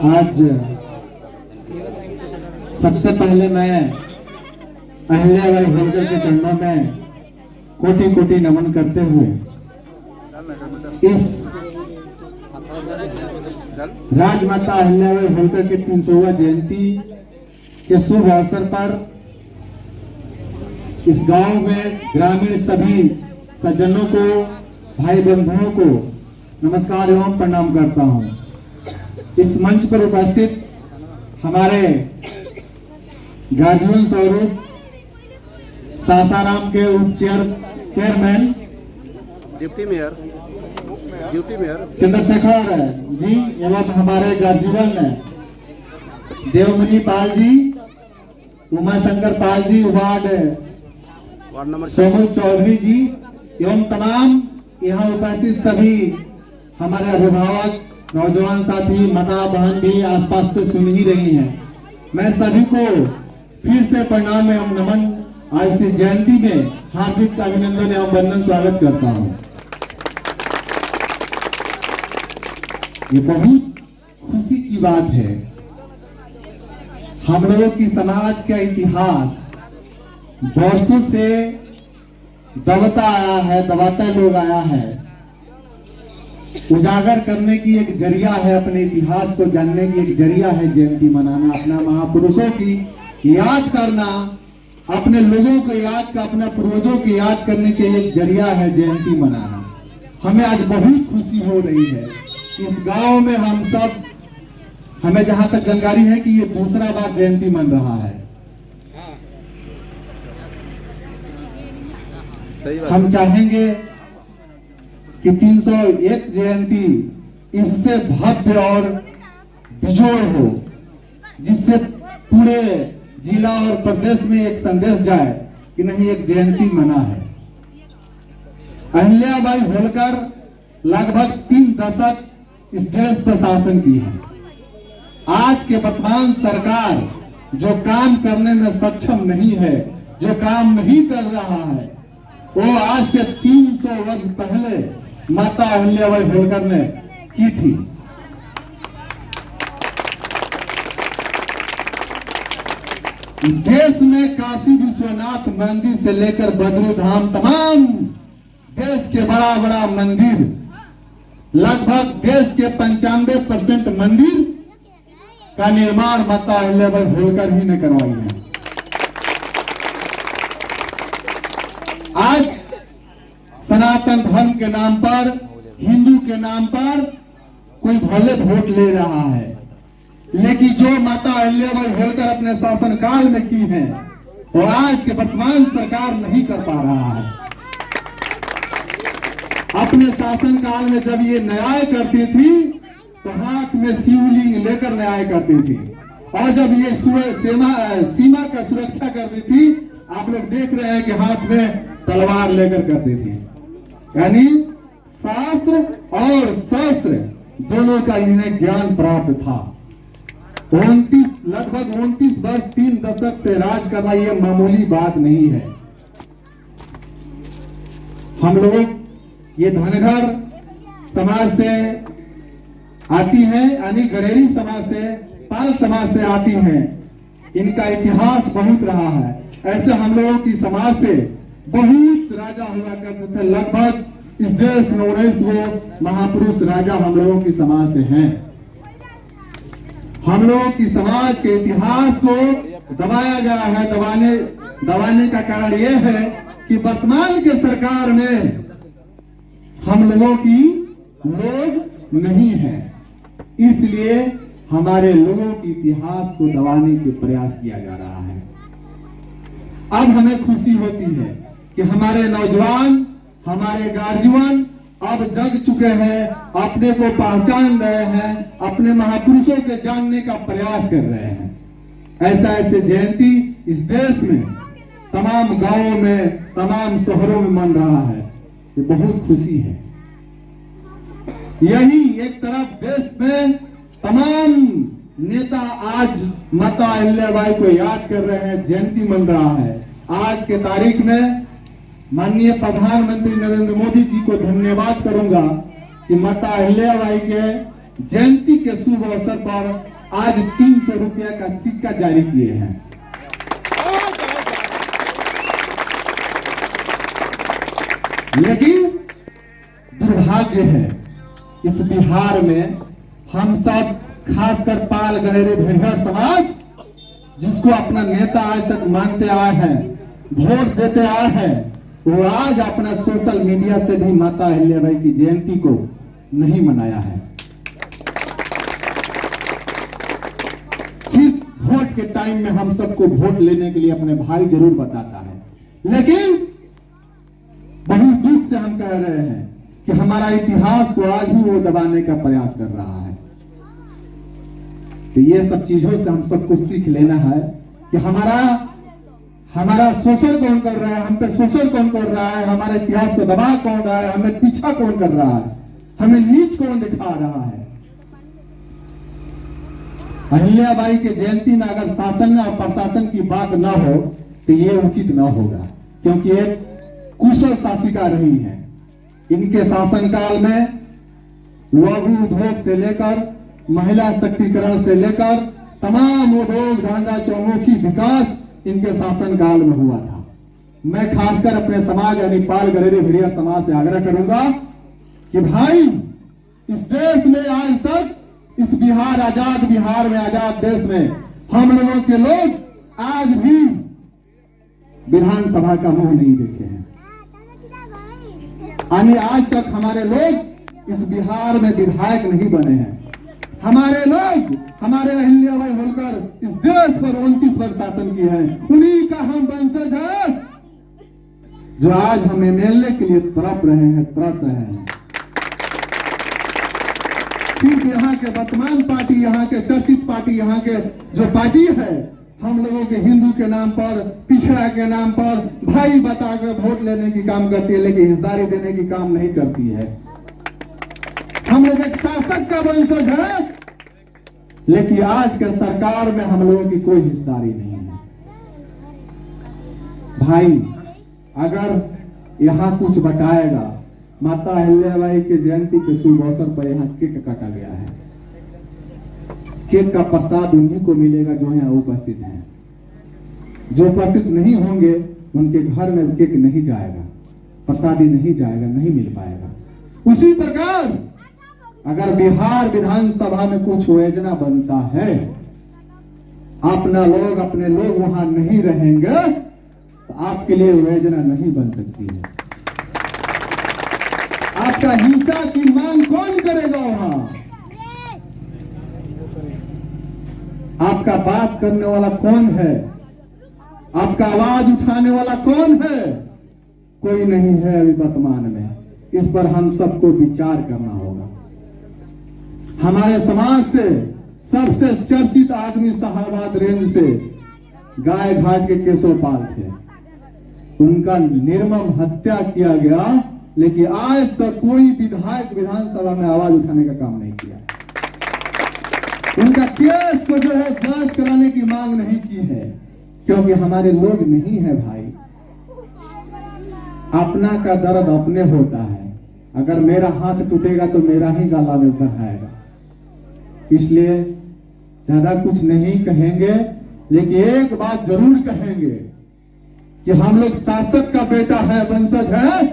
आज सबसे पहले मैं अहिल्याबाई होलकर के चरणों में कोटि कोटि नमन करते हुए इस राजमाता अहिल्याबाई होलकर के 300वां जयंती के शुभ अवसर पर इस गांव में ग्रामीण सभी सज्जनों को, भाई बंधुओं को नमस्कार एवं प्रणाम करता हूं। इस मंच पर उपस्थित हमारे गार्जियन स्वरूप सासाराम के उप chairman deputy mayor Chandrashekhar ji एवं हमारे guardian Devmani Pal ji, Uma Shankar Pal ji, ward number Samuel Chaudhary जी एवं तमाम यहाँ उपस्थित सभी हमारे अभिभावक, नौजवान साथी, माता बहन भी आसपास से सुन ही रही हैं। मैं सभी को फिर से प्रणाम एवं नमन आज से जयंती में हार्दिक अभिनंदन एवं वंदन स्वागत करता हूं। ये बहुत खुशी की बात है। हम लोगों की समाज का इतिहास वर्षों से दबता आया है, दबाता लोग आया है। उजागर करने की एक जरिया है, अपने इतिहास को जानने की एक जरिया है जयंती मनाना, अपना महापुरुषों की याद करना, अपने लोगों को याद का, अपने पूर्वजों की याद करने के एक जरिया है जयंती मनाना। हमें आज बहुत खुशी हो रही है। इस गांव में हम सब, हमें जहां तक जानकारी है कि ये दूसरा बार जयंती मन रहा है। हम चाहेंगे कि 301 जयंती इससे भव्य और बिजोड़ हो, जिससे पूरे जिला और प्रदेश में एक संदेश जाए कि नहीं, एक जयंती मना है। अहिल्याबाई होलकर लगभग 3 दशक इस देश पर शासन की है। आज के वर्तमान सरकार जो काम करने में सक्षम नहीं है, जो काम नहीं कर रहा है, वो आज से 300 वर्ष पहले माता अहिल्याबाई होलकर ने की थी। देश में काशी विश्वनाथ मंदिर से लेकर बद्री धाम, तमाम देश के बड़ा बड़ा मंदिर, लगभग देश के 95% मंदिर का निर्माण माता अहिल्याबाई होलकर ही ने करवाई है। आज सनातन धर्म के नाम पर, हिंदू के नाम पर कोई भले वोट ले रहा है, लेकिन जो माता अहिल्याबाई होलकर अपने शासनकाल में की है, वो आज के वर्तमान सरकार नहीं कर पा रहा है। अपने शासनकाल में जब ये न्याय करती थी तो हाथ में शिवलिंग लेकर न्याय करती थी, और जब ये सीमा का सुरक्षा करती थी, आप लोग देख रहे हैं कि हाथ में तलवार लेकर करती थी। यानी शास्त्र और शस्त्र दोनों का इन्हें ज्ञान प्राप्त था। लगभग 29 वर्ष 3 दशक से राज करना ये मामूली बात नहीं है। हम लोग ये धनगर समाज से आती हैं, यानी गडेरी समाज से, पाल समाज से आती हैं। इनका इतिहास बहुत रहा है। ऐसे हम लोगों की समाज से बहुत राजा हुआ करते थे। लगभग इस देश में 19 महापुरुष राजा हम लोगों की समाज से हैं। हम लोगों की समाज के इतिहास को दबाया जा रहा है। दबाने का कारण यह है कि वर्तमान के सरकार में हम लोगों की लोग नहीं है, इसलिए हमारे लोगों के इतिहास को दबाने के प्रयास किया जा रहा है। अब हमें खुशी होती है कि हमारे नौजवान, हमारे गार्जियन अब जग चुके हैं, अपने को पहचान रहे हैं, अपने महापुरुषों के जानने का प्रयास कर रहे हैं। ऐसे जयंती इस देश में, तमाम गांवों में, तमाम शहरों में मन रहा है। ये बहुत खुशी है। यही एक तरफ देश में तमाम नेता आज माता अहिल्याबाई को याद कर रहे हैं, जयंती मन रहा है। आज के तारीख में माननीय प्रधानमंत्री नरेंद्र मोदी जी को धन्यवाद करूंगा कि माता अहिल्याबाई के जयंती के शुभ अवसर पर आज 300 रुपया का सिक्का जारी किए हैं। लेकिन दुर्भाग्य है इस बिहार में हम सब, खासकर पाल गणेरे भेड़िया समाज, जिसको अपना नेता आज तक मानते आए हैं, वोट देते आए हैं, वो आज अपना सोशल मीडिया से भी माता अहिल्याबाई की जयंती को नहीं मनाया है। सिर्फ वोट के टाइम में हम सबको वोट लेने के लिए अपने भाई जरूर बताता है, लेकिन बहुत दुख से हम कह रहे हैं कि हमारा इतिहास को आज भी वो दबाने का प्रयास कर रहा है। तो ये सब चीजों से हम सबको सीख लेना है कि हमारा शोषण कौन कर रहा है, हम पे शोषण कौन कर रहा है, हमारे इतिहास को दबा कौन रहा है, हमें पीछा कौन कर रहा है, हमें नीच कौन दिखा रहा है। अहिल्याबाई के जयंती में अगर शासन और प्रशासन की बात ना हो तो ये उचित ना होगा, क्योंकि ये कुशल शासिका रही है। इनके शासनकाल में लघु उद्योग से लेकर महिला शक्तिकरण से लेकर तमाम उद्योग धंधा चौमुखी विकास इनके शासनकाल में हुआ था। मैं खासकर अपने समाज यानी पाल गणेरे भेड़िया समाज से आग्रह करूंगा कि भाई, इस देश में आज तक, इस बिहार आजाद बिहार में, आजाद देश में हम लोगों के लोग आज भी विधानसभा का मुंह नहीं देखे हैं। यानी आज तक हमारे लोग इस बिहार में विधायक नहीं बने हैं। हमारे लोग, हमारे अहिल्याबाई होलकर इस देश पर 29 वर्ष शासन किए हैं। उन्हीं का हम वंशज है जो आज हम एमएलए के लिए तरस रहे हैं। सिर्फ यहाँ के वर्तमान पार्टी, यहाँ के चर्चित पार्टी, यहाँ के जो पार्टी है, हम लोगों के हिंदू के नाम पर, पिछड़ा के नाम पर भाई बताकर वोट लेने की काम करती है, लेकिन हिस्सेदारी देने की काम नहीं करती है। हम लोग एक शासक का वंशज है, लेकिन आज के सरकार में हम लोगों की कोई हिस्सेदारी नहीं है। भाई, अगर यहाँ कुछ बटाएगा, माता अहिल्याबाई के जयंती के शुभ अवसर पर यहाँ केक काटा गया है। केक का प्रसाद उन्हीं को मिलेगा जो यहाँ उपस्थित हैं। जो उपस्थित नहीं होंगे उनके घर में केक नहीं जाएगा, प्रसादी नहीं जाएगा, नहीं मिल पाएगा। उसी प्रकार अगर बिहार विधानसभा में कुछ योजना बनता है, अपने लोग वहां नहीं रहेंगे, तो आपके लिए योजना नहीं बन सकती है। आपका हिस्सा की मांग कौन करेगा वहां? आपका बात करने वाला कौन है? आपका आवाज उठाने वाला कौन है? कोई नहीं है अभी वर्तमान में। इस पर हम सबको विचार करना होगा। हमारे समाज से सबसे चर्चित आदमी शाहाबाद रेंज से गाय घाट के केशव पाल थे। उनका निर्मम हत्या किया गया, लेकिन आज तक कोई विधायक विधानसभा में आवाज उठाने का काम नहीं किया। उनका केस को जो है जांच कराने की मांग नहीं की है, क्योंकि हमारे लोग नहीं है भाई। अपना का दर्द अपने होता है। अगर मेरा हाथ टूटेगा तो मेरा ही गला में उतर आएगा। इसलिए ज्यादा कुछ नहीं कहेंगे, लेकिन एक बात जरूर कहेंगे कि हम लोग शासक का बेटा है, वंशज है,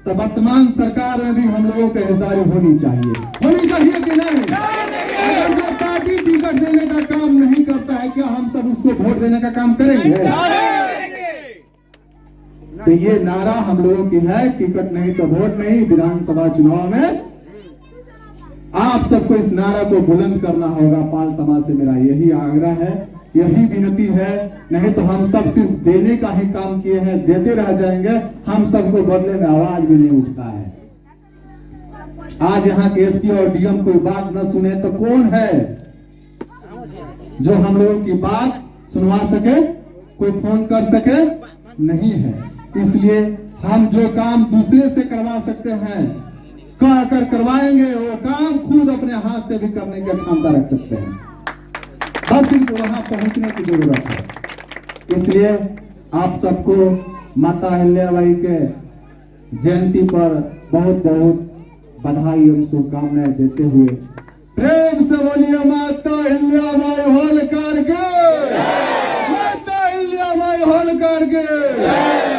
तो वर्तमान सरकार में भी हम लोगों की हिस्सेदारी होनी चाहिए कि नहीं? अगर जो पार्टी टिकट देने का काम नहीं करता है, क्या हम सब उसको वोट देने का काम करेंगे? तो ये नारा हम लोगों की है, टिकट नहीं तो वोट नहीं। विधानसभा चुनाव में आप सबको इस नारा को बुलंद करना होगा। पाल समाज से मेरा यही आग्रह है, यही विनती है। नहीं तो हम सब सिर्फ देने का ही काम किए हैं, देते रह जाएंगे। हम सबको बदले में आवाज भी नहीं उठता है। आज यहाँ के एसपी और डीएम कोई बात न सुने तो कौन है जो हम लोगों की बात सुनवा सके, कोई फोन कर सके? नहीं है। इसलिए हम जो काम दूसरे से करवा सकते हैं, कह कर करवाएंगे, वो काम खुद अपने हाथ से भी करने की क्षमता रख सकते हैं। बस इनको वहां पहुंचने की जरूरत है। इसलिए आप सबको माता अहिल्याबाई के जयंती पर बहुत बहुत बधाई और शुभकामनाएं देते हुए प्रेम से बोलिए माता अहिल्याबाई होलकर के, माता अहिल्याबाई होलकर के।